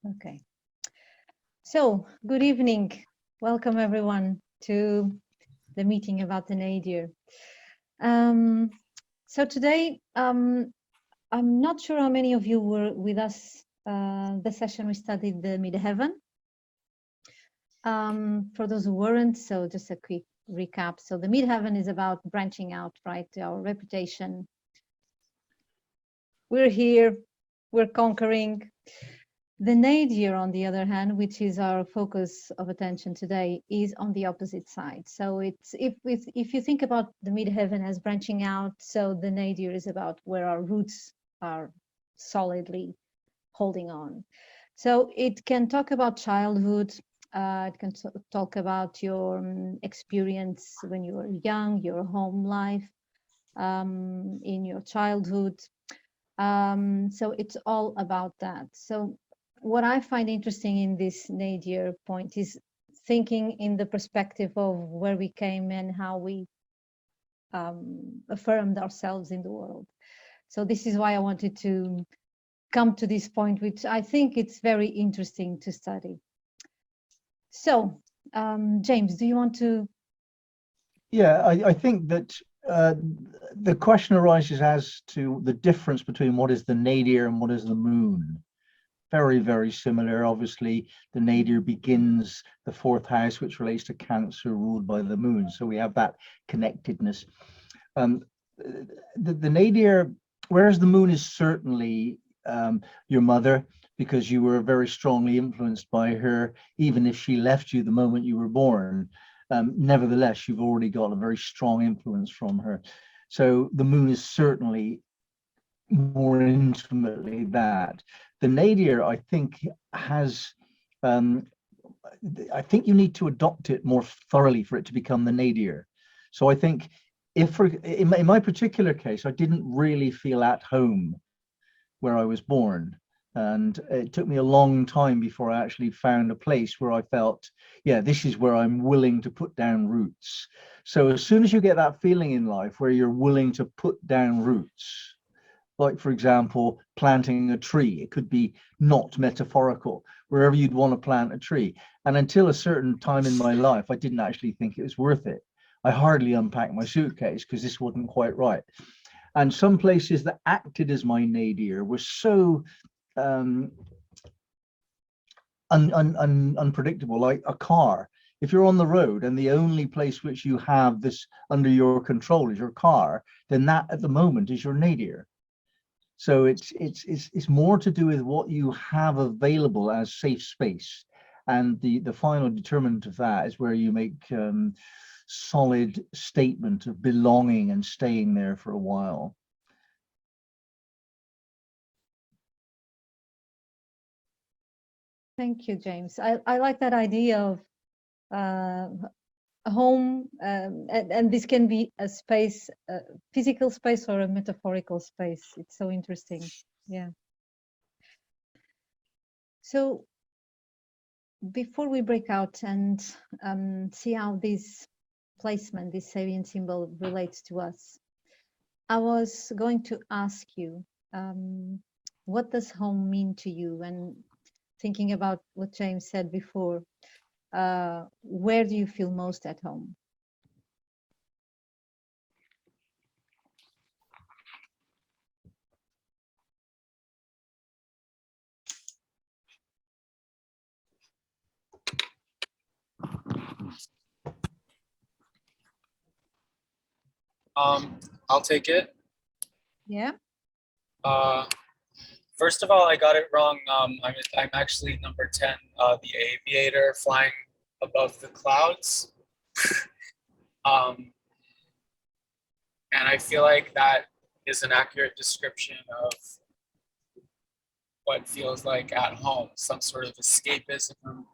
Okay. So, good evening. Welcome everyone to the meeting about the Nadir. So today, I'm not sure how many of you were with us the session we studied the midheaven. For those who weren't, so just a quick recap. So the midheaven is about branching out, right? Our reputation. We're here, we're conquering. The nadir, on the other hand, which is our focus of attention today, is on the opposite side. So it's if you think about the midheaven as branching out, so the nadir is about where our roots are solidly holding on. So it can talk about childhood. It can talk about your experience when you were young, your home life in your childhood. So it's all about that. So what I find interesting in this nadir point is thinking in the perspective of where we came and how we affirmed ourselves in the world. So this is why I wanted to come to this point, which I think it's very interesting to study. So, James, do you want to? Yeah, I think that the question arises as to the difference between what is the nadir and what is the moon. Very, very similar. Obviously, the nadir begins the fourth house, which relates to Cancer, ruled by the moon. So we have that connectedness. The nadir, whereas the moon is certainly your mother, because you were very strongly influenced by her, even if she left you the moment you were born. Nevertheless, you've already got a very strong influence from her. So the moon is certainly more intimately that. The nadir, I think, has, I think you need to adopt it more thoroughly for it to become the nadir. So I think if in my particular case, I didn't really feel at home where I was born. And it took me a long time before I actually found a place where I felt, yeah, this is where I'm willing to put down roots. So as soon as you get that feeling in life where you're willing to put down roots, like, for example, planting a tree, it could be not metaphorical, wherever you'd want to plant a tree. And until a certain time in my life, I didn't actually think it was worth it. I hardly unpacked my suitcase because this wasn't quite right. And some places that acted as my nadir were so unpredictable, like a car. If you're on the road and the only place which you have this under your control is your car, then that at the moment is your nadir. So it's more to do with what you have available as safe space, and the final determinant of that is where you make solid statement of belonging and staying there for a while. Thank you, James. I like that idea of a home, and this can be a space, a physical space or a metaphorical space. It's so interesting. Yeah. So before we break out and see how this placement, this Sabian symbol relates to us, I was going to ask you, what does home mean to you? And thinking about what James said before, where do you feel most at home? I'll take it. Yeah. First of all, I got it wrong. I'm actually number 10, the aviator flying above the clouds. And I feel like that is an accurate description of what feels like at home, some sort of escapism,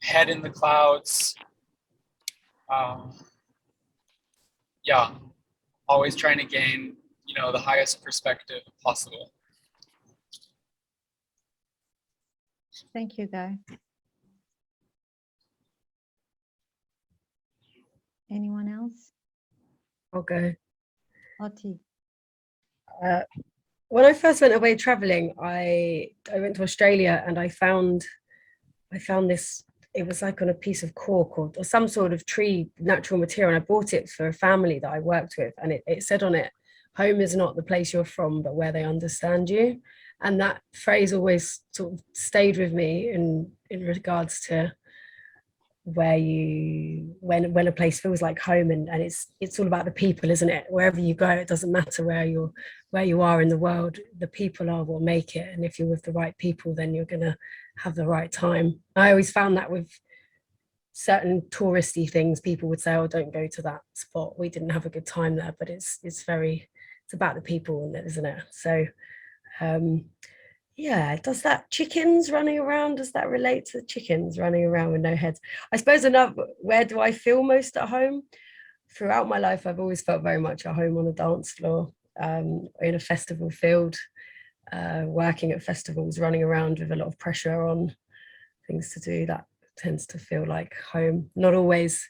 head in the clouds. Yeah, always trying to gain, the highest perspective possible. Thank you, Guy. Anyone else? Okay. Oti. when I first went away traveling, I went to Australia, and I found this. It was like on a piece of cork or some sort of tree, natural material. And I bought it for a family that I worked with. And it said on it, home is not the place you're from, but where they understand you. And that phrase always sort of stayed with me in regards to when a place feels like home, and it's all about the people, isn't it? Wherever you go, it doesn't matter where you are in the world, the people are what make it. And if you're with the right people, then you're gonna have the right time. I always found that with certain touristy things, people would say, oh, don't go to that spot, we didn't have a good time there. But it's about the people, isn't it? So yeah, does that chickens running around, does that relate to chickens running around with no heads? I suppose another, where do I feel most at home? Throughout my life, I've always felt very much at home on a dance floor, in a festival field, working at festivals, running around with a lot of pressure on things to do. That tends to feel like home. Not always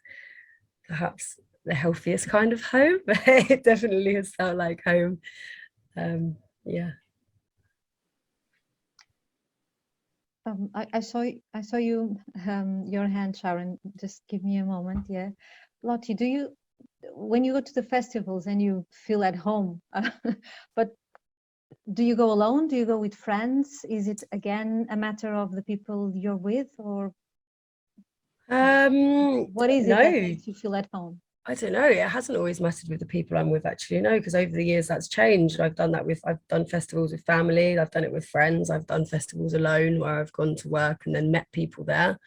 perhaps the healthiest kind of home, but it definitely has felt like home. Yeah. I saw you your hand, Sharon. Just give me a moment. Yeah, Lottie, do you, when you go to the festivals and you feel at home, but do you go alone? Do you go with friends? Is it again a matter of the people you're with, or what is it that makes you feel at home? I don't know. It hasn't always mattered with the people I'm with, actually. No, because over the years that's changed. I've done festivals with family. I've done it with friends. I've done festivals alone where I've gone to work and then met people there.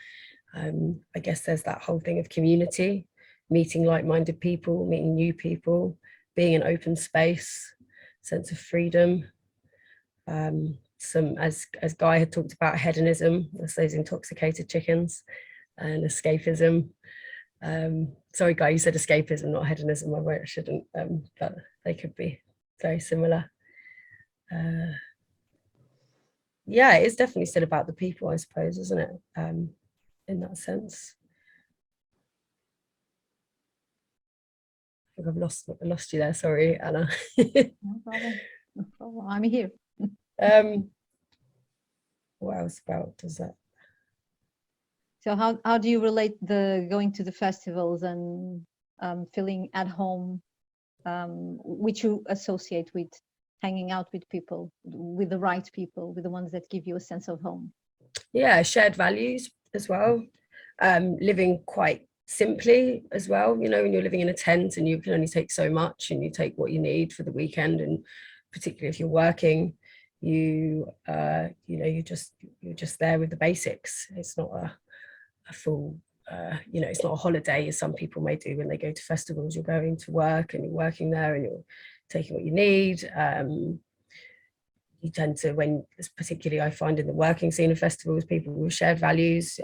I guess there's that whole thing of community, meeting like-minded people, meeting new people, being in open space, sense of freedom. Some, as Guy had talked about, hedonism, that's those intoxicated chickens, and escapism. Sorry, Guy, you said escapism, not hedonism. I shouldn't, but they could be very similar. Yeah, it's definitely still about the people, I suppose, isn't it? In that sense. I think I've lost you there. Sorry, Anna. No problem. No problem. I'm here. What else about does that? So how do you relate the going to the festivals and feeling at home, which you associate with hanging out with people, with the right people, with the ones that give you a sense of home? Yeah, shared values as well. Living quite simply as well. You know, when you're living in a tent and you can only take so much, and you take what you need for the weekend, and particularly if you're working, you're just there with the basics. It's not a full, it's not a holiday as some people may do when they go to festivals. You're going to work and you're working there and you're taking what you need. You tend to, particularly I find in the working scene of festivals, people with shared values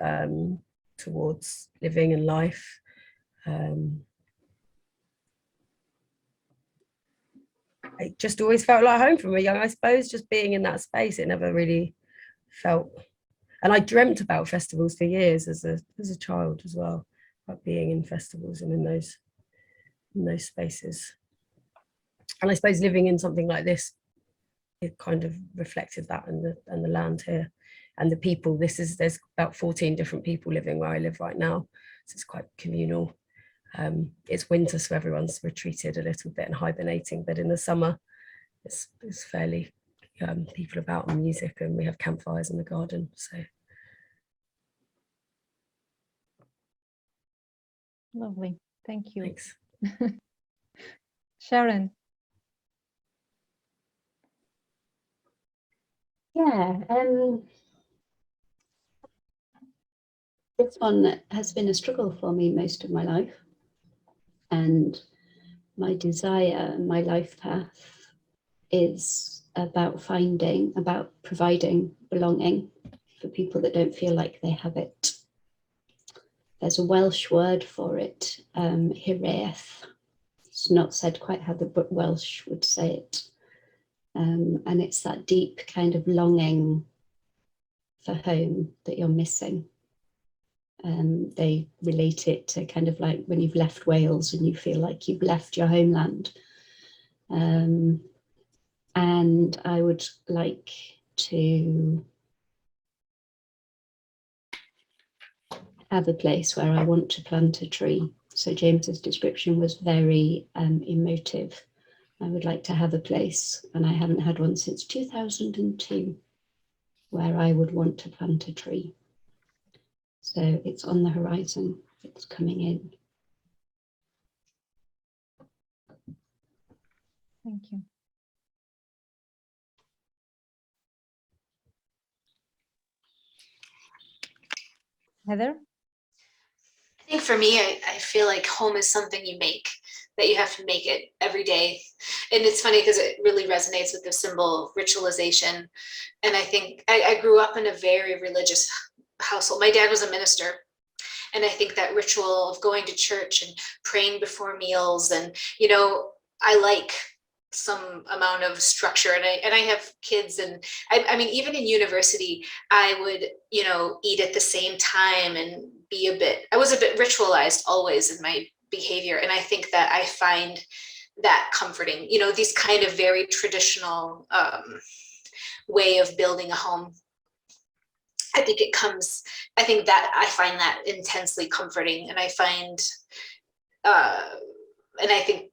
towards living and life. It just always felt like home from a young, I suppose, just being in that space. It never really felt, and I dreamt about festivals for years as a child as well, about being in festivals and in those spaces. And I suppose living in something like this, it kind of reflected that, and the land here and the people. There's about 14 different people living where I live right now, so it's quite communal. It's winter, so everyone's retreated a little bit and hibernating, but in the summer it's fairly people about and music, and we have campfires in the garden. So Lovely, thank you. thanks. Sharon. Yeah, this one has been a struggle for me most of my life, and my desire, my life path is about providing belonging for people that don't feel like they have it. There's a Welsh word for it, hiraeth. It's not said quite how the Welsh would say it. And it's that deep kind of longing for home that you're missing. They relate it to kind of like when you've left Wales and you feel like you've left your homeland. And I would like to have a place where I want to plant a tree. So James's description was very emotive. I would like to have a place, and I haven't had one since 2002, where I would want to plant a tree. So it's on the horizon, it's coming in. Thank you. Heather? I think for me, I feel like home is something you make, that you have to make it every day. And it's funny because it really resonates with the symbol ritualization. And I think I grew up in a very religious household. My dad was a minister. And I think that ritual of going to church and praying before meals, and, you know, I like some amount of structure, and I have kids, and I mean, even in university, I would, you know, eat at the same time and I was a bit ritualized always in my behavior. And I think that I find that comforting, you know, these kind of very traditional way of building a home. I think that I find that intensely comforting, and I find, and I think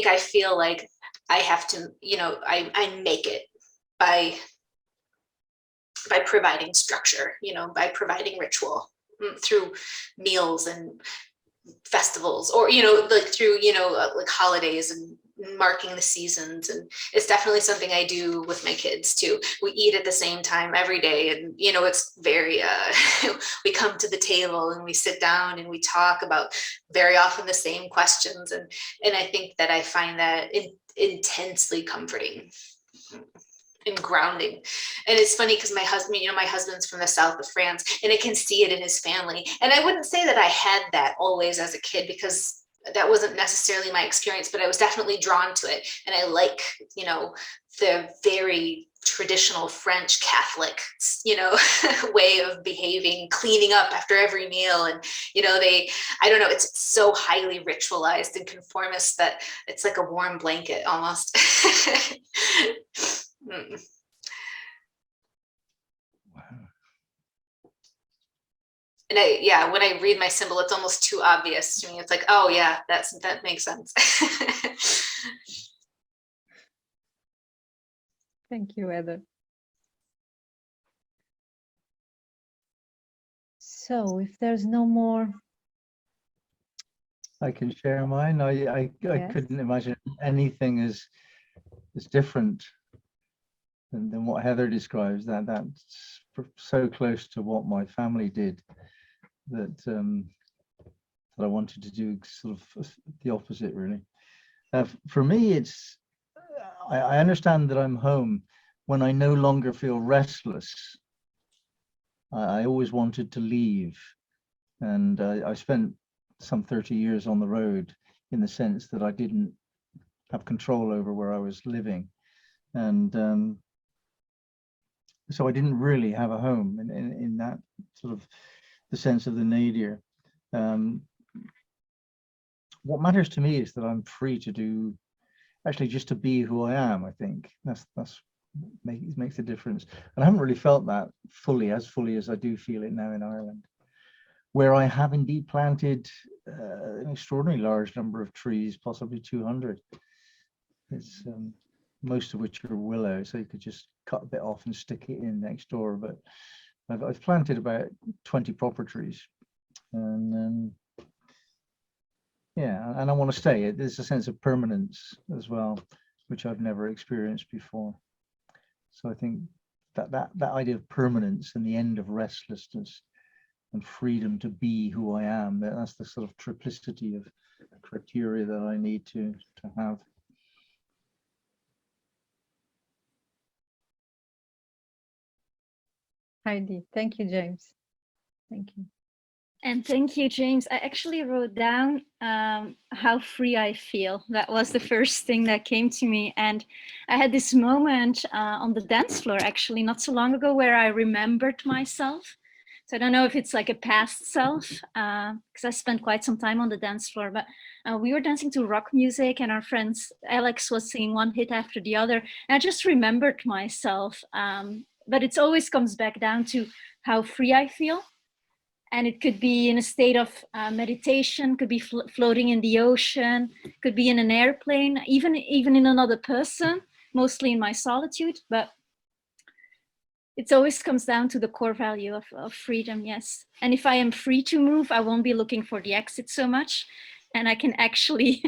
I feel like I have to, you know, I make it by providing structure, you know, by providing ritual through meals and festivals, or, you know, like through, you know, like holidays and marking the seasons. And it's definitely something I do with my kids too. We eat at the same time every day, and, you know, it's very we come to the table and we sit down and we talk about very often the same questions, and I think that I find that intensely comforting and grounding. And it's funny because my husband, you know, my husband's from the south of France, and I can see it in his family. And I wouldn't say that I had that always as a kid, because that wasn't necessarily my experience, but I was definitely drawn to it. And I like, you know, the very traditional French Catholic, you know, way of behaving, cleaning up after every meal. And, you know, I don't know, it's so highly ritualized and conformist that it's like a warm blanket almost. Wow. And when I read my symbol, it's almost too obvious to me. It's like, oh yeah, that makes sense. Thank you, Heather. So if there's no more. I can share mine. I Yes. couldn't imagine anything as different than what Heather describes. That's so close to what my family did, that that I wanted to do sort of the opposite, really. For me, it's I understand that I'm home when I no longer feel restless. I always wanted to leave, and I spent some 30 years on the road, in the sense that I didn't have control over where I was living, and so I didn't really have a home in that sort of the sense of the nadir. What matters to me is that I'm free to do, actually just to be who I am. I think that's makes a difference, and I haven't really felt that fully as I do feel it now in Ireland, where I have indeed planted an extraordinarily large number of trees, possibly 200. It's most of which are willow, so you could just cut a bit off and stick it in next door. But I've planted about 20 proper trees, and yeah, and I want to stay. There's a sense of permanence as well, which I've never experienced before. So I think that idea of permanence and the end of restlessness and freedom to be who I am, that's the sort of triplicity of criteria that I need to have. Heidi. Thank you, James. Thank you. And thank you, James. I actually wrote down how free I feel. That was the first thing that came to me. And I had this moment on the dance floor, actually, not so long ago, where I remembered myself. So So I don't know if it's like a past self, because I spent quite some time on the dance floor, but we were dancing to rock music and our friends, Alex was singing one hit after the other. And I just remembered myself, but it always comes back down to how free I feel. And it could be in a state of meditation, could be floating in the ocean, could be in an airplane, even in another person, mostly in my solitude, but it always comes down to the core value of freedom, yes. And if I am free to move, I won't be looking for the exit so much. And I can actually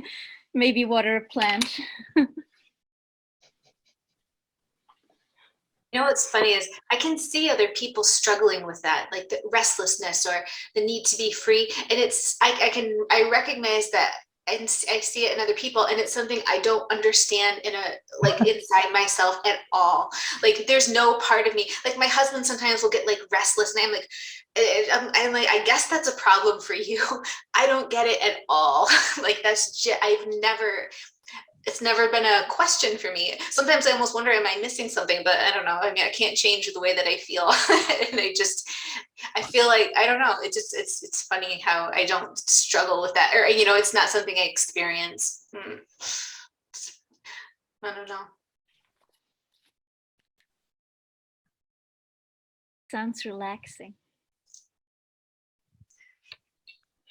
maybe water a plant. You know what's funny is I can see other people struggling with that, like the restlessness or the need to be free. And I recognize that and I see it in other people, and it's something I don't understand inside myself at all. Like there's no part of me, like my husband sometimes will get like restless and I'm like, I guess that's a problem for you. I don't get it at all. Like it's never been a question for me. Sometimes I almost wonder, am I missing something? But I don't know. I mean, I can't change the way that I feel. And I feel like, I don't know. It's funny how I don't struggle with that. Or, it's not something I experience. I don't know. Sounds relaxing.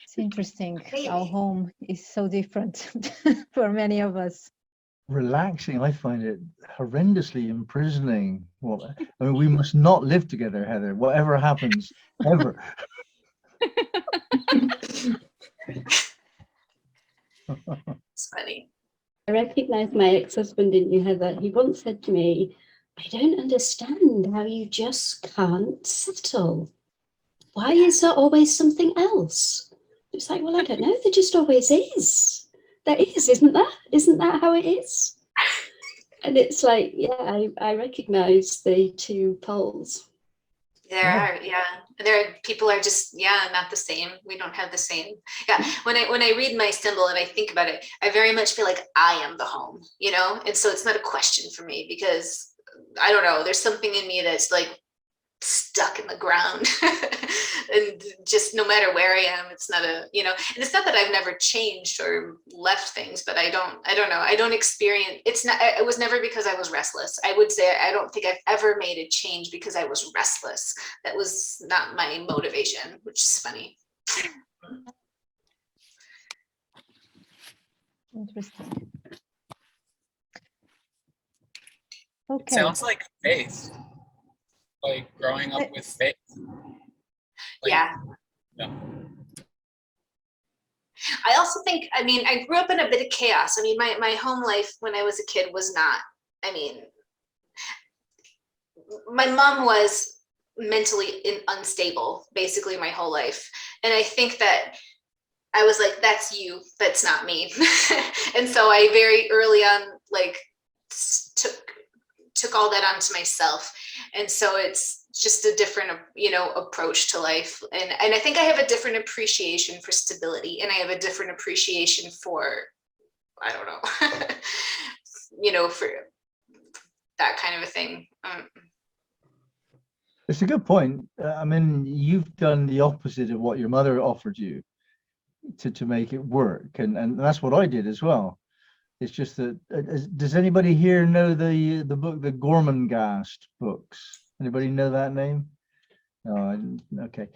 It's interesting how home is so different for many of us. Relaxing, I find it horrendously imprisoning. Well, I mean, we must not live together, Heather, whatever happens, ever. It's funny. I recognize my ex-husband in you, Heather. He once said to me, I don't understand how you just can't settle. Why is there always something else? It's like, well, I don't know. There just always is. There is, isn't there? Isn't that how it is? And it's like, yeah, I recognize the two poles. People are just, not the same. We don't have the same. Yeah. When I read my symbol and I think about it, I very much feel like I am the home, and so it's not a question for me because I don't know, there's something in me that's like stuck in the ground and just no matter where I am, it's not and it's not that I've never changed or left things, but I don't know, I don't experience, it was never because I was restless. I would say I don't think I've ever made a change because I was restless. That was not my motivation, which is funny. Interesting. It Okay. sounds like faith, like growing up with faith. Yeah. I also think, I grew up in a bit of chaos. My home life when I was a kid was not, my mom was mentally unstable basically my whole life. And I think that I was like, that's you, that's not me. And so I very early on, like took all that onto myself. And so it's just a different, approach to life. And I think I have a different appreciation for stability, and I have a different appreciation for, I don't know, for that kind of a thing. It's a good point. You've done the opposite of what your mother offered you to make it work. And that's what I did as well. It's just that, does anybody here know the book, the Gormenghast books? Anybody know that name? Oh, okay.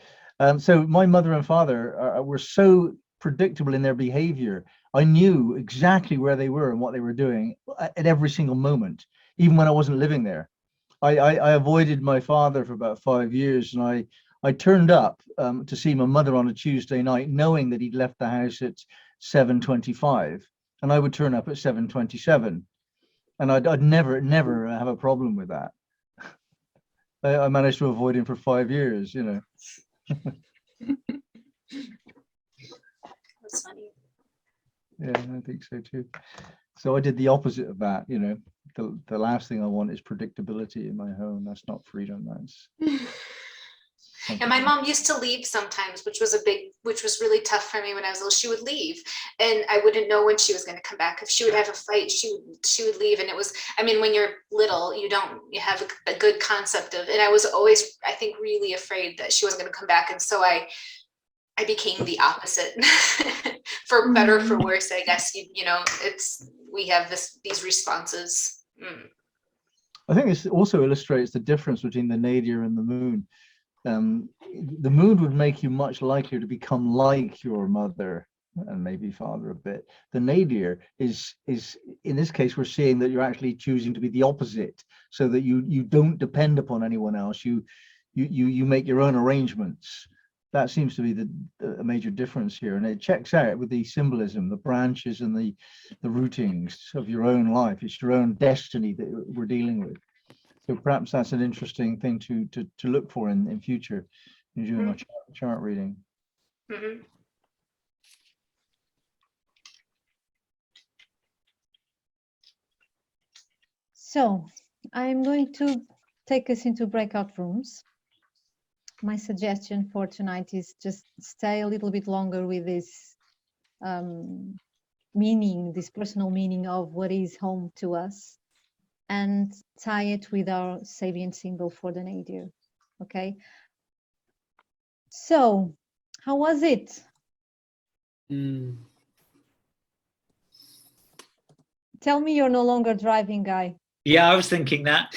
So my mother and father were so predictable in their behavior. I knew exactly where they were and what they were doing at every single moment, even when I wasn't living there. I avoided my father for about 5 years, and I turned up to see my mother on a Tuesday night, knowing that he'd left the house at 7:25, and I would turn up at 7:27, and I'd never have a problem with that. I managed to avoid him for 5 years, That's funny. Yeah, I think so too. So I did the opposite of that, The last thing I want is predictability in my home. That's not freedom. That's And my mom used to leave sometimes, which was really tough for me when I was little. She would leave and I wouldn't know when she was going to come back. If she would have a fight, she would leave. And it was, I mean, when you're little, you have a good concept of, and I was always, I think, really afraid that she wasn't going to come back. And so I became the opposite for better, for worse, I guess. We have these responses. I think this also illustrates the difference between the nadir and the moon. The moon would make you much likelier to become like your mother and maybe father a bit. The nadir is in this case, we're seeing that you're actually choosing to be the opposite, so that you don't depend upon anyone else. You make your own arrangements. That seems to be a major difference here, and it checks out with the symbolism, the branches and the rootings of your own life. It's your own destiny that we're dealing with. So perhaps that's an interesting thing to look for in future in doing a chart reading. Mm-hmm. So I'm going to take us into breakout rooms. My suggestion for tonight is just stay a little bit longer with this meaning, this personal meaning of what is home to us, and tie it with our Sabian symbol for the nadir. Okay. So, how was it? Tell me you're no longer driving, Guy. Yeah, I was thinking that.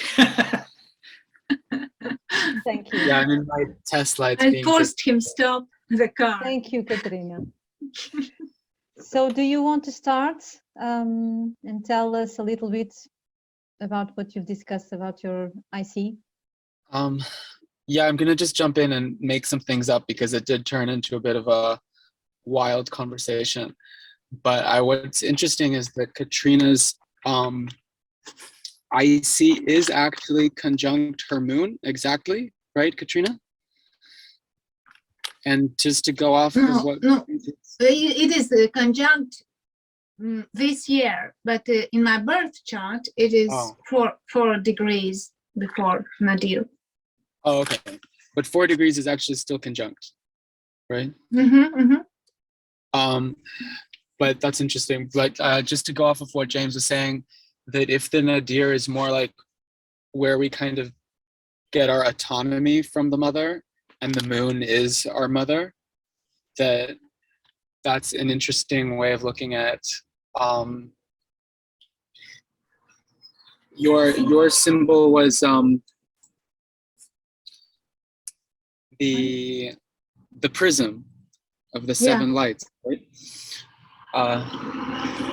Thank you. Yeah, I'm in my test lights. I forced him stop the car. Thank you, Katerina. So do you want to start and tell us a little bit about what you've discussed about your IC? Yeah, I'm gonna just jump in and make some things up because it did turn into a bit of a wild conversation. But what's interesting is that Katrina's IC is actually conjunct her moon, exactly, right, Katrina? And just to go off of what... No, it is conjunct this year, but in my birth chart, it is 4 degrees before Nadir. Oh, okay. But 4 degrees is actually still conjunct, right? But that's interesting. But just to go off of what James was saying, that if the nadir is more like where we kind of get our autonomy from the mother, and the moon is our mother, that's an interesting way of looking at your symbol was the prism of the 7 lights, right?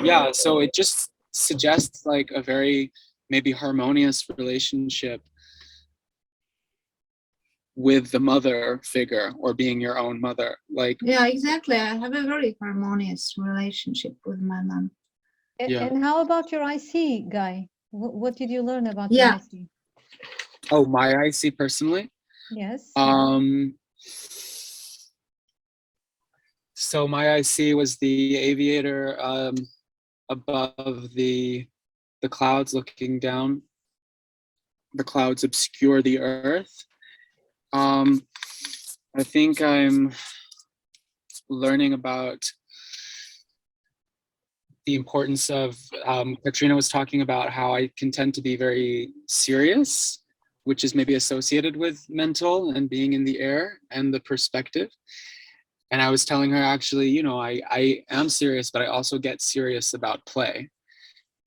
Yeah, so it just suggests like a very maybe harmonious relationship with the mother figure, or being your own mother. Like, yeah, exactly. I have a very harmonious relationship with my mom. And how about your IC, Guy? What did you learn about your IC? Oh, my IC personally? Yes. So my IC was the aviator above the clouds looking down. The clouds obscure the earth. I think I'm learning about the importance of, Katrina was talking about how I can tend to be very serious, which is maybe associated with mental and being in the air and the perspective. And I was telling her, actually, you know, I am serious, but I also get serious about play.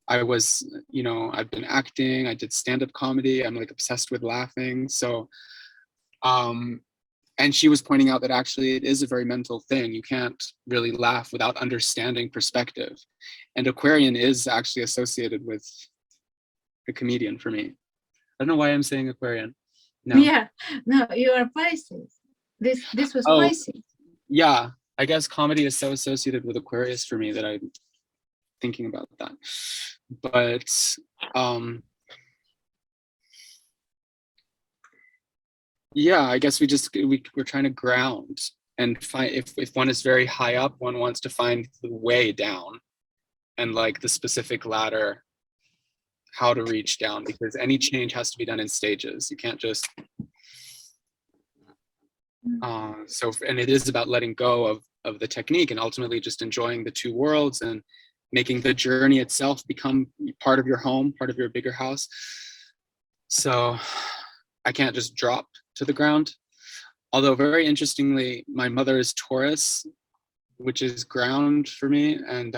I've been acting, I did stand-up comedy, I'm like obsessed with laughing. So, and she was pointing out that actually it is a very mental thing. You can't really laugh without understanding perspective. And Aquarian is actually associated with a comedian for me. I don't know why I'm saying Aquarian. No. Yeah, no, you are Pisces. This was Pisces. Yeah, I guess comedy is so associated with Aquarius for me that I'm thinking about that. But yeah, I guess we're trying to ground and find, if one is very high up, one wants to find the way down and like the specific ladder, how to reach down, because any change has to be done in stages. You can't just And it is about letting go of the technique and ultimately just enjoying the two worlds and making the journey itself become part of your home, part of your bigger house. So I can't just drop to the ground. Although very interestingly, my mother is Taurus, which is ground for me. And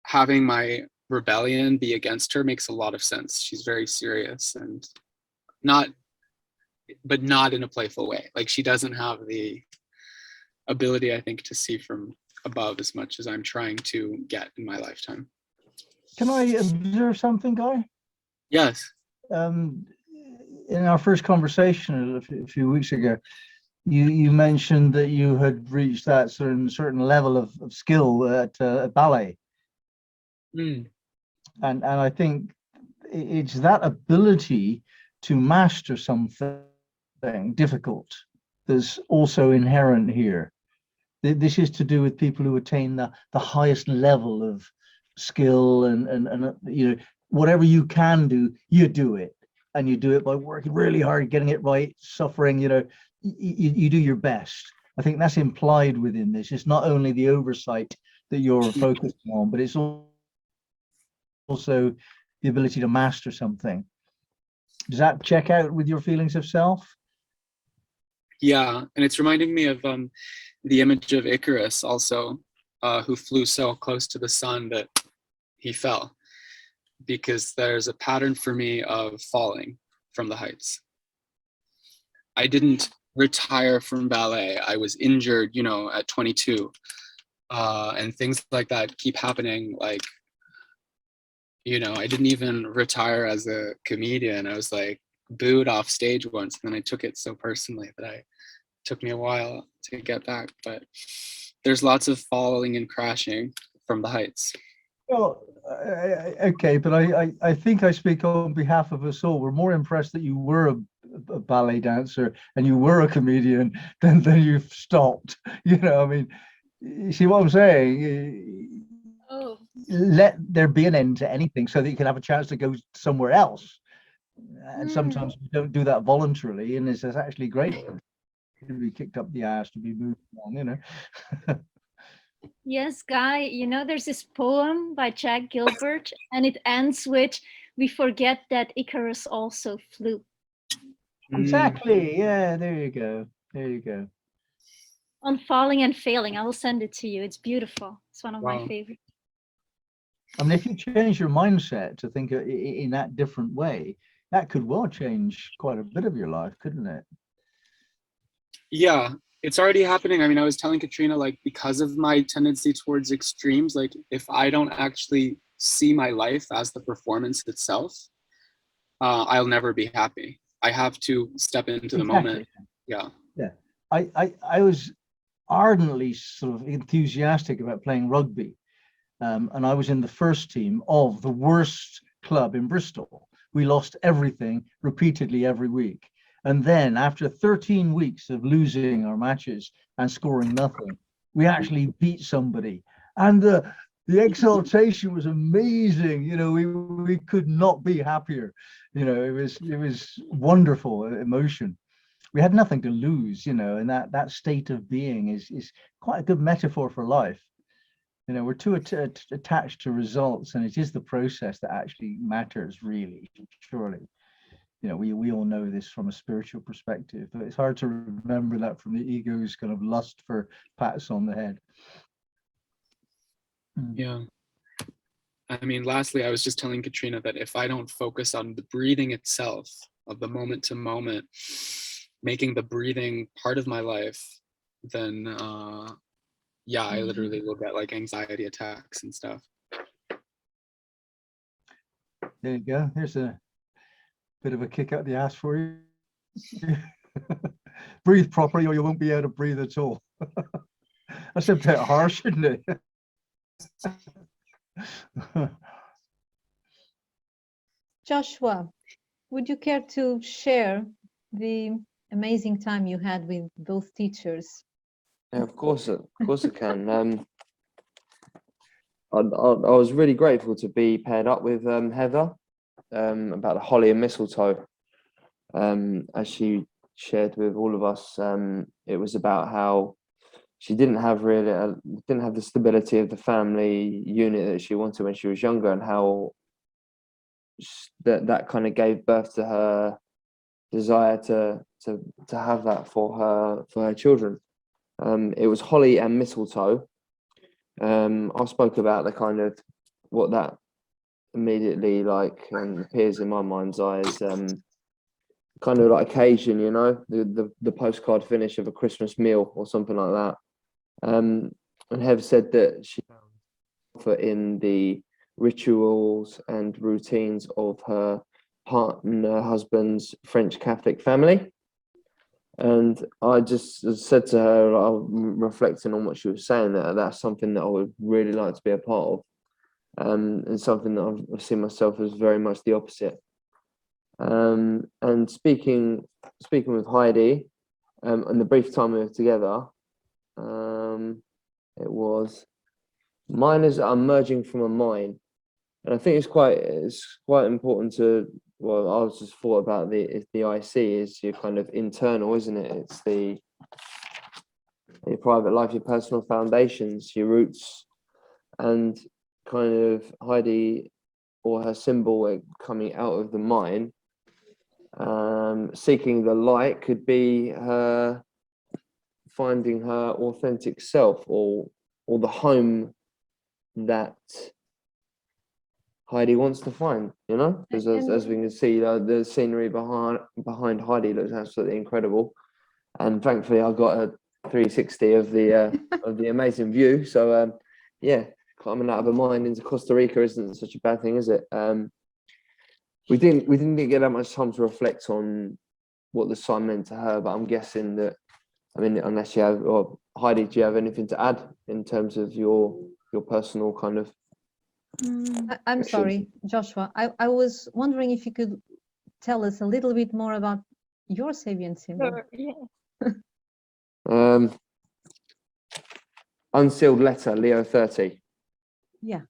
having my rebellion be against her makes a lot of sense. She's very serious and not in a playful way. Like, she doesn't have the ability, I think, to see from above as much as I'm trying to get in my lifetime. Can I observe something, Guy? Yes. In our first conversation a few weeks ago, you mentioned that you had reached that certain level of skill at ballet. And I think it's that ability to master something difficult that's also inherent here. This is to do with people who attain the highest level of skill and you know, whatever you can do, you do it, and you do it by working really hard, getting it right, suffering. You know, you do your best. I think that's implied within this. It's not only the oversight that you're focusing on, but it's also the ability to master something. Does that check out with your feelings of self? Yeah, and it's reminding me of the image of Icarus also, who flew so close to the sun that he fell, because there's a pattern for me of falling from the heights. I didn't retire from ballet. I was injured, you know, at 22, and things like that keep happening. Like, you know, I didn't even retire as a comedian. I was like booed off stage once, and then I took it so personally that it took me a while to get back. But there's lots of falling and crashing from the heights. Well, okay, but I think I speak on behalf of us all. We're more impressed that you were a ballet dancer and you were a comedian than you've stopped. You know, I mean, you see what I'm saying? Oh. Let there be an end to anything so that you can have a chance to go somewhere else. And sometimes we don't do that voluntarily, and it's actually great to be kicked up the ass, to be moved on, you know. Yes, Guy, you know, there's this poem by Jack Gilbert, and it ends with, "We forget that Icarus also flew." Exactly. Yeah, there you go. There you go. On falling and failing. I will send it to you. It's beautiful. It's one of my favorites. I mean, if you change your mindset to think in that different way, that could well change quite a bit of your life, couldn't it? Yeah, it's already happening. I mean, I was telling Katrina, like, because of my tendency towards extremes, like, if I don't actually see my life as the performance itself, I'll never be happy. I have to step into the moment. Yeah. Yeah. I was ardently sort of enthusiastic about playing rugby. And I was in the first team of the worst club in Bristol. We lost everything repeatedly every week. And then after 13 weeks of losing our matches and scoring nothing, we actually beat somebody. And the exaltation was amazing. You know, we could not be happier. You know, it was wonderful emotion. We had nothing to lose, you know, and that state of being is quite a good metaphor for life. You know, we're too attached to results, and it is the process that actually matters, really, surely. You know, we all know this from a spiritual perspective, but it's hard to remember that from the ego's kind of lust for pats on the head. Yeah. I mean, lastly, I was just telling Katrina that if I don't focus on the breathing itself, of the moment to moment, making the breathing part of my life, then yeah, I literally will get like anxiety attacks and stuff. There you go. Here's a bit of a kick out the ass for you. Breathe properly or you won't be able to breathe at all. That's a bit harsh, isn't it? Joshua, would you care to share the amazing time you had with both teachers? Yeah, of course I can. I was really grateful to be paired up with Heather about the holly and mistletoe, as she shared with all of us. It was about how she didn't have the stability of the family unit that she wanted when she was younger, and how that kind of gave birth to her desire to have that for her children. It was holly and mistletoe. I spoke about the kind of what that immediately appears in my mind's eyes. Kind of like occasion, you know, the postcard finish of a Christmas meal or something like that. And Hev said that she found comfort in the rituals and routines of her partner husband's French Catholic family. And I just said to her, reflecting on what she was saying, that that's something that I would really like to be a part of, and something that I've seen myself as very much the opposite. And speaking with Heidi, and the brief time we were together, it was mine is emerging from a mine, and I think it's quite important to. Well, I was just thought about the IC is your kind of internal, isn't it? It's your private life, your personal foundations, your roots, and kind of Heidi or her symbol coming out of the mine, seeking the light could be her finding her authentic self, or the home that Heidi wants to find, you know, because as we can see, the scenery behind Heidi looks absolutely incredible, and thankfully I got a 360 of the amazing view. So yeah, climbing out of a mine into Costa Rica isn't such a bad thing, is it? We didn't get that much time to reflect on what the sign meant to her, but I'm guessing that, I mean, unless you have, or Heidi, do you have anything to add in terms of your personal kind of? I'm sorry, Joshua. I was wondering if you could tell us a little bit more about your Sabian symbol. Sure, yeah. Unsealed letter, Leo 30. Yeah.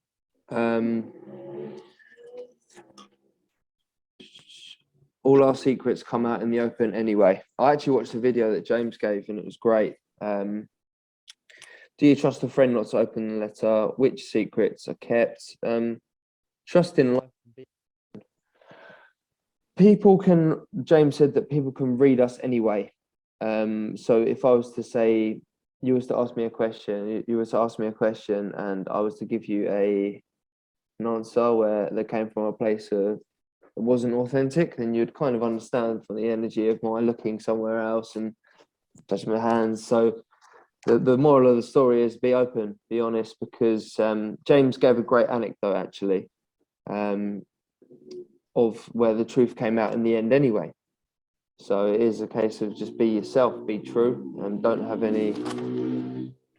All our secrets come out in the open anyway. I actually watched the video that James gave, and it was great. Do you trust a friend not to open the letter? Which secrets are kept? Trust in life. James said that people can read us anyway. So if I was to say, you was to ask me a question, and I was to give you an answer where they came from a place that wasn't authentic, then you'd kind of understand from the energy of my looking somewhere else and touch my hands. So the moral of the story is be open, be honest, because James gave a great anecdote actually, of where the truth came out in the end anyway. So it is a case of just be yourself, be true, and don't have any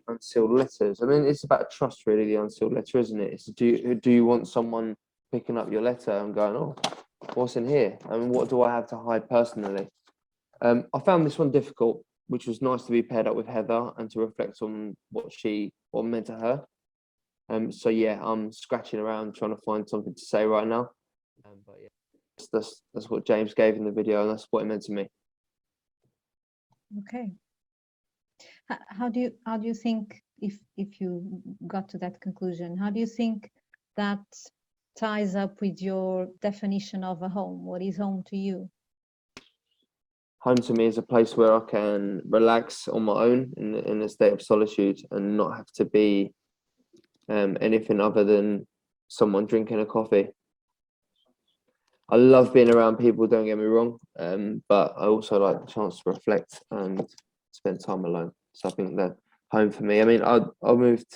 unsealed letters. I mean, it's about trust, really, the unsealed letter, isn't it? It's do you want someone picking up your letter and going, oh, what's in here? I mean, what do I have to hide personally? I found this one difficult, which was nice to be paired up with Heather and to reflect on what meant to her. So yeah, I'm scratching around trying to find something to say right now. But yeah, that's what James gave in the video, and that's what it meant to me. Okay. How do you think, if you got to that conclusion, how do you think that ties up with your definition of a home? What is home to you? Home to me is a place where I can relax on my own in a state of solitude and not have to be anything other than someone drinking a coffee. I love being around people, don't get me wrong, but I also like the chance to reflect and spend time alone. So I think that home for me. I mean, I've moved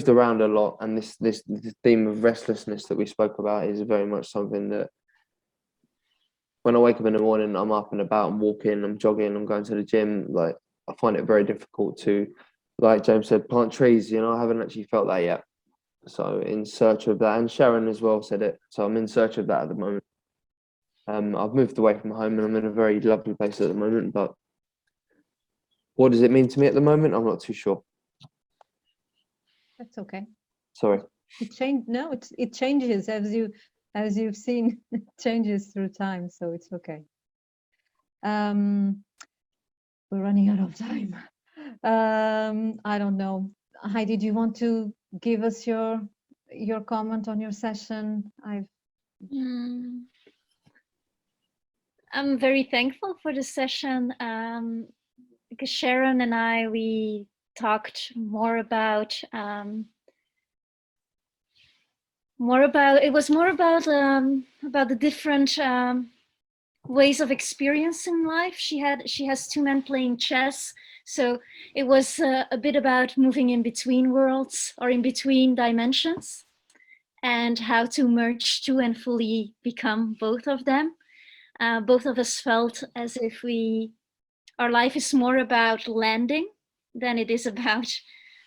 around a lot, and this theme of restlessness that we spoke about is very much something that when I wake up in the morning, I'm up and about, I'm walking, I'm jogging, I'm going to the gym. Like, I find it very difficult to, like James said, plant trees. You know, I haven't actually felt that yet. So in search of that, and Sharon as well said it. So I'm in search of that at the moment. I've moved away from home, and I'm in a very lovely place at the moment. But what does it mean to me at the moment? I'm not too sure. That's okay. Sorry. It changes as you've seen. It changes through time, so it's okay. We're running out of time. I don't know. Heidi, do you want to give us your comment on your session? I'm very thankful for the session because Sharon and I, we talked more about the different ways of experiencing life. She has two men playing chess, so it was a bit about moving in between worlds or in between dimensions, and how to merge two and fully become both of them. Both of us felt as if our life is more about landing than it is about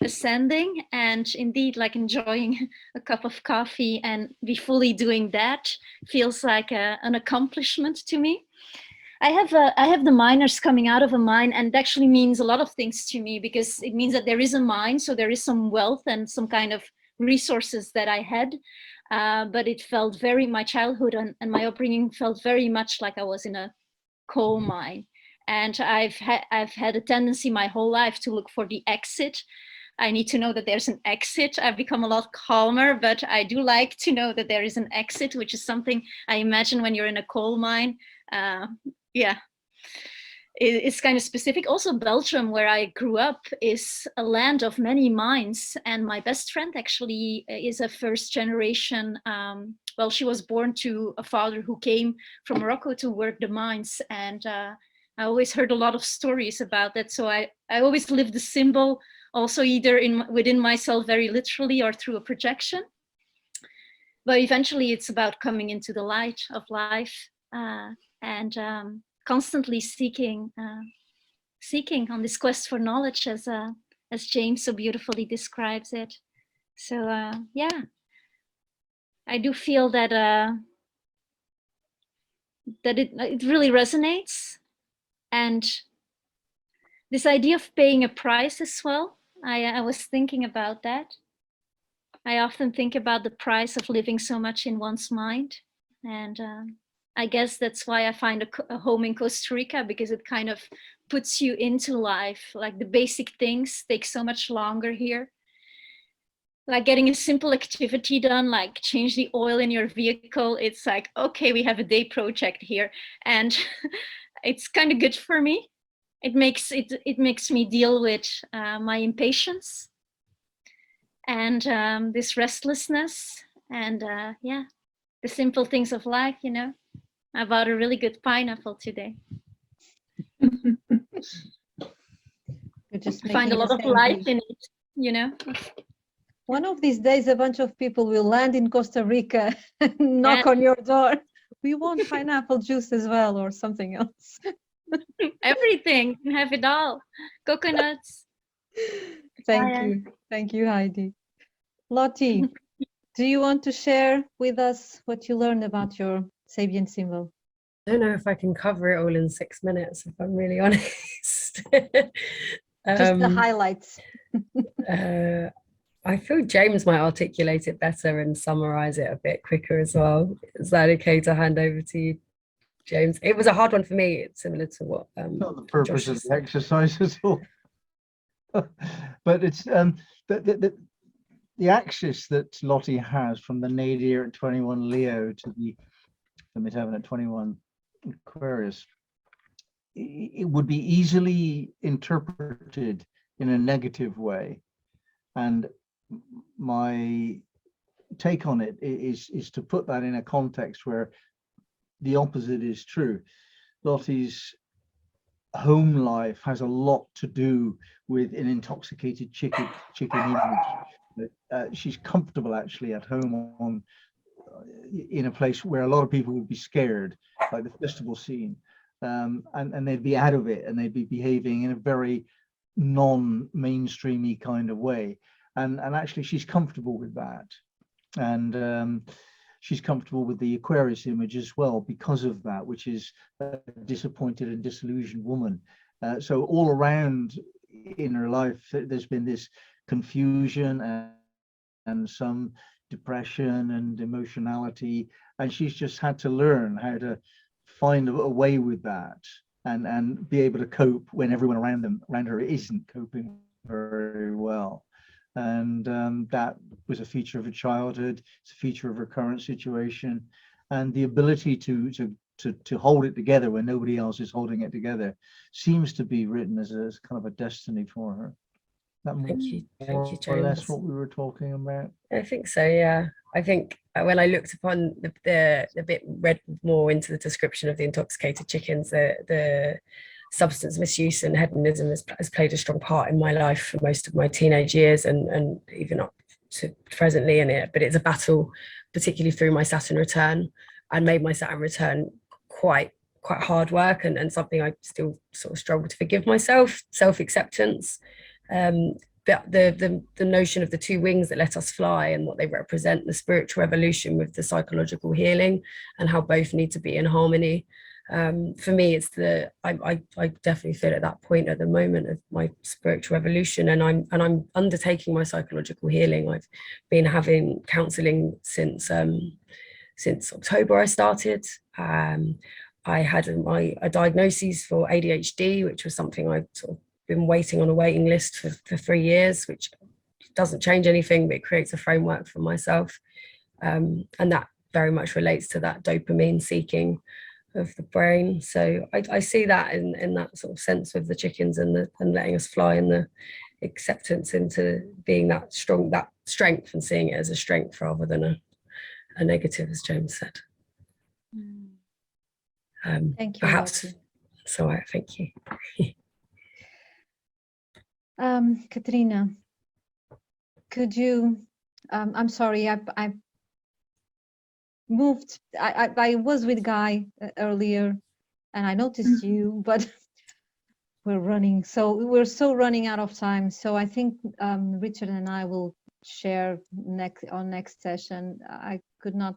ascending, and indeed, like enjoying a cup of coffee and be fully doing that feels like an accomplishment to me. I have the miners coming out of a mine, and it actually means a lot of things to me, because it means that there is a mine, so there is some wealth and some kind of resources that I had, but it felt my childhood and my upbringing felt very much like I was in a coal mine. And I've had a tendency my whole life to look for the exit. I need to know that there's an exit. I've become a lot calmer, but I do like to know that there is an exit, which is something I imagine when you're in a coal mine. Yeah, it's kind of specific. Also, Belgium, where I grew up, is a land of many mines. And my best friend actually is a first generation. Well, she was born to a father who came from Morocco to work the mines. And I always heard a lot of stories about that. So I always lived the symbol also either within myself very literally or through a projection. But eventually it's about coming into the light of life and constantly seeking on this quest for knowledge, as James so beautifully describes it. So yeah, I do feel that that it really resonates. And this idea of paying a price as well, I was thinking about that. I often think about the price of living so much in one's mind. And I guess that's why I find a home in Costa Rica, because it kind of puts you into life. Like the basic things take so much longer here. Like getting a simple activity done, like change the oil in your vehicle. It's like, okay, we have a day project here. And it's kind of good for me. It makes me deal with my impatience and this restlessness, and yeah, the simple things of life. You know, I bought a really good pineapple today. You're just find a lot of life in it, you know. One of these days, a bunch of people will land in Costa Rica and knock on your door. We want pineapple juice as well, or something else. Everything, you have it all. Coconuts. Thank you, Heidi. Lottie, do you want to share with us what you learned about your Sabian symbol? I don't know if I can cover it all in 6 minutes, if I'm really honest. Just the highlights. I feel James might articulate it better and summarize it a bit quicker as well. Is that okay to hand over to you, James? It was a hard one for me. It's similar to what not the purpose of the exercise at all. But it's the axis that Lottie has from the Nadir at 21 Leo to the midheaven at 21 Aquarius, it would be easily interpreted in a negative way. And my take on it is to put that in a context where the opposite is true. Lottie's home life has a lot to do with an intoxicated chicken image. She's comfortable actually at home in a place where a lot of people would be scared, like the festival scene, and they'd be out of it and they'd be behaving in a very non-mainstreamy kind of way, and actually she's comfortable with that, and she's comfortable with the Aquarius image as well because of that, which is a disappointed and disillusioned woman. So all around in her life there's been this confusion and some depression and emotionality, and she's just had to learn how to find a way with that. and be able to cope when everyone around her isn't coping very well. And that was a feature of her childhood. It's a feature of her current situation, and the ability to hold it together when nobody else is holding it together seems to be written as kind of a destiny for her. Thank you, more or James. less what we were talking about. I think so, yeah. I think when I looked upon the bit, read more into the description of the intoxicated chickens, the substance misuse and hedonism has played a strong part in my life for most of my teenage years and even up to presently in it. But it's a battle, particularly through my Saturn return, and made my Saturn return quite hard work and something I still sort of struggle to forgive myself, self-acceptance. But the notion of the two wings that let us fly and what they represent, the spiritual evolution with the psychological healing, and how both need to be in harmony. For me, it's I definitely feel at that point at the moment of my spiritual evolution, and I'm undertaking my psychological healing. I've been having counselling since October. I started. I had a diagnosis for ADHD, which was something I sort of been waiting on a waiting list for 3 years, which doesn't change anything, but it creates a framework for myself. And that very much relates to that dopamine seeking of the brain. So I see that in that sort of sense with the chickens and letting us fly, and the acceptance into being that strong, that strength, and seeing it as a strength rather than a negative, as James said. Thank you. Perhaps. Lottie. So thank you. Katrina, could you, I'm sorry, I moved, I was with Guy earlier and I noticed you, but we're so running out of time. So I think Richard and I will share next session. I could not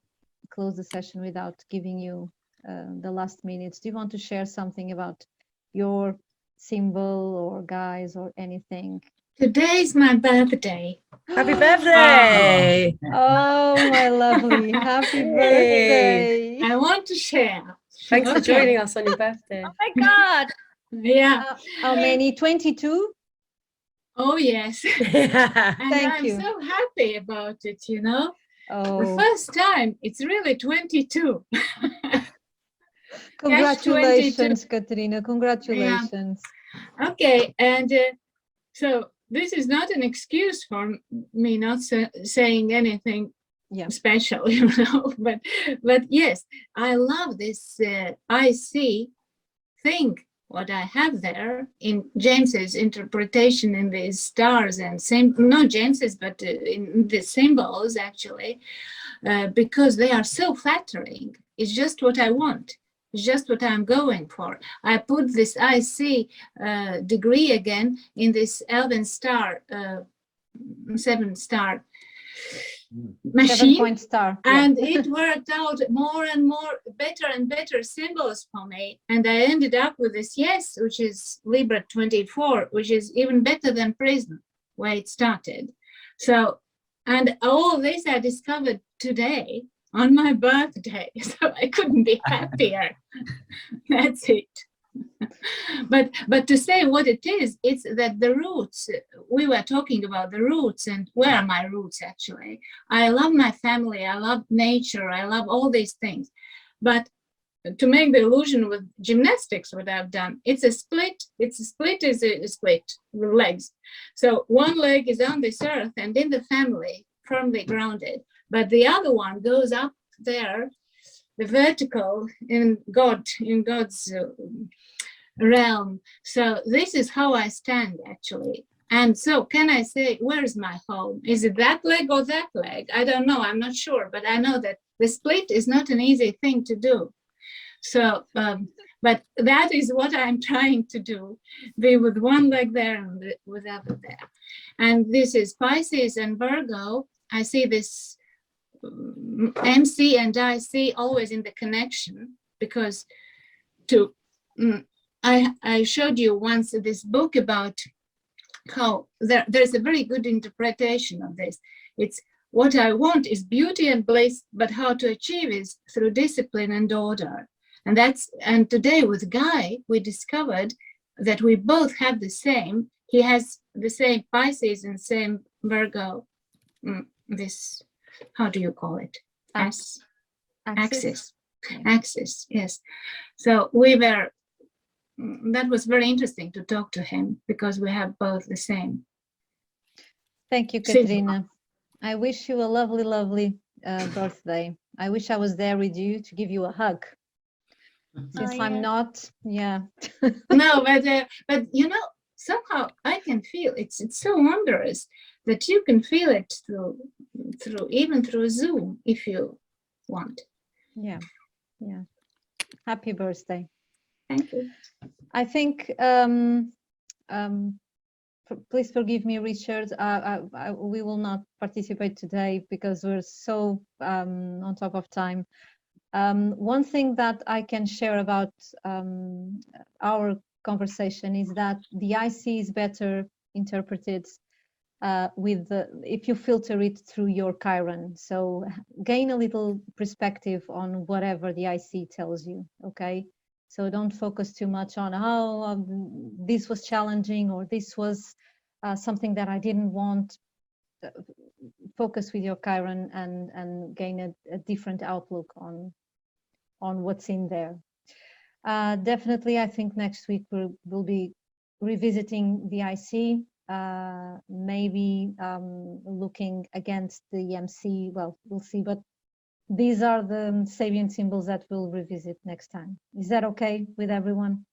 close the session without giving you the last minutes. Do you want to share something about your symbol or Guy's or anything? Today is my birthday. Happy birthday! Oh, my lovely. Happy birthday. I want to share. Thanks for joining us on your birthday. Oh my God. Yeah. How many? 22? Oh, yes. And Thank I'm you. so happy about it, you know. Oh, The first time, it's really 22. congratulations, Katrina. Congratulations. Yeah. Okay, and so this is not an excuse for me not saying anything special, you know, but yes, I love this IC thing, what I have there in James's interpretation in these stars and not James's, but in the symbols actually, because they are so flattering. It's just what I want. It's just what I'm going for. I put this IC degree again in this Elven star, 7-star machine. 7-point star. And it worked out more and more, better and better symbols for me. And I ended up with this yes, which is Libra 24, which is even better than Prism, where it started. So, and all this I discovered today on my birthday, so I couldn't be happier. That's it. But to say what it is, it's that the roots, we were talking about the roots, and where are my roots actually? I love my family, I love nature, I love all these things. But to make the illusion with gymnastics, what I've done, it's a split is a split with legs. So one leg is on this earth and in the family, firmly grounded, but the other one goes up there, the vertical in God's realm. So this is how I stand actually. And so can I say, where is my home? Is it that leg or that leg? I don't know, I'm not sure, but I know that the split is not an easy thing to do. So, but that is what I'm trying to do, be with one leg there and with the other there. And this is Pisces and Virgo. I see this MC and IC always in the connection, because I showed you once this book about how there's a very good interpretation of this. It's what I want is beauty and bliss, but how to achieve is through discipline and order. And today with Guy, we discovered that we both have the same. He has the same Pisces and same Virgo. This, how do you call it? Axis. Axis, yes. So we were, that was very interesting to talk to him because we have both the same. Thank you, Katrina. I wish you a lovely, lovely birthday. I wish I was there with you to give you a hug. Since I'm not, yeah. No, but you know, somehow I can feel it's so wondrous that you can feel it through even through Zoom if you want. Yeah. Happy birthday. Thank you. I think please forgive me, Richard. We will not participate today because we're so on top of time. One thing that I can share about our conversation is that the IC is better interpreted if you filter it through your Chiron. So gain a little perspective on whatever the IC tells you, okay? So don't focus too much on, this was challenging or this was something that I didn't want. Focus with your Chiron and gain a different outlook on what's in there. Definitely, I think next week we'll be revisiting the IC, maybe looking against the MC. Well, we'll see, but these are the Sabian symbols that we'll revisit next time. Is that okay with everyone?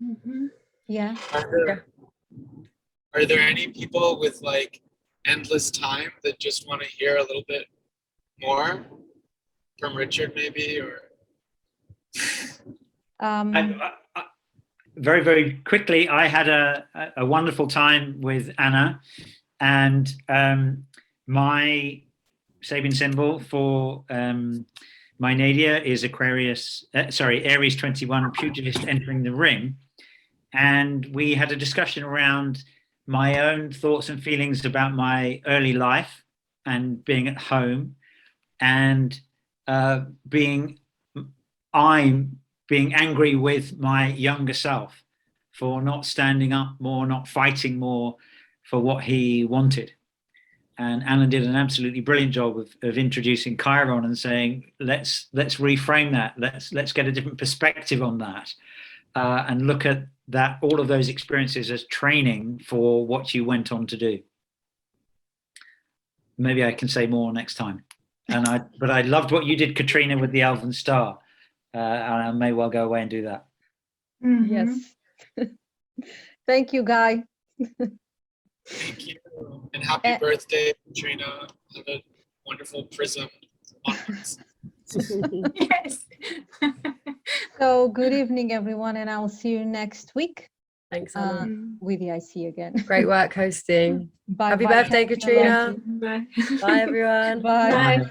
Mm-hmm. Yeah. Are there any people with like endless time that just want to hear a little bit more from Richard, maybe, or? Very, very quickly, I had a wonderful time with Anna, and my Sabian symbol for my Nadir is Aries 21, pugilist entering the ring. And we had a discussion around my own thoughts and feelings about my early life and being at home, and being angry with my younger self for not standing up more, not fighting more for what he wanted. And Anna did an absolutely brilliant job of introducing Chiron and saying, let's reframe that. Let's get a different perspective on that, and look at that, all of those experiences as training for what you went on to do. Maybe I can say more next time. But I loved what you did, Katrina, with the Elven Star. And I may well go away and do that. Mm-hmm. Yes. Thank you, Guy. Thank you. And happy birthday, Katrina. Have a wonderful prism onwards. Yes. So good evening, everyone, and I'll see you next week. Thanks, Anna. With the IC again. Great work hosting. Bye. Happy birthday, Katrina. Bye. Bye, everyone. Bye. Bye.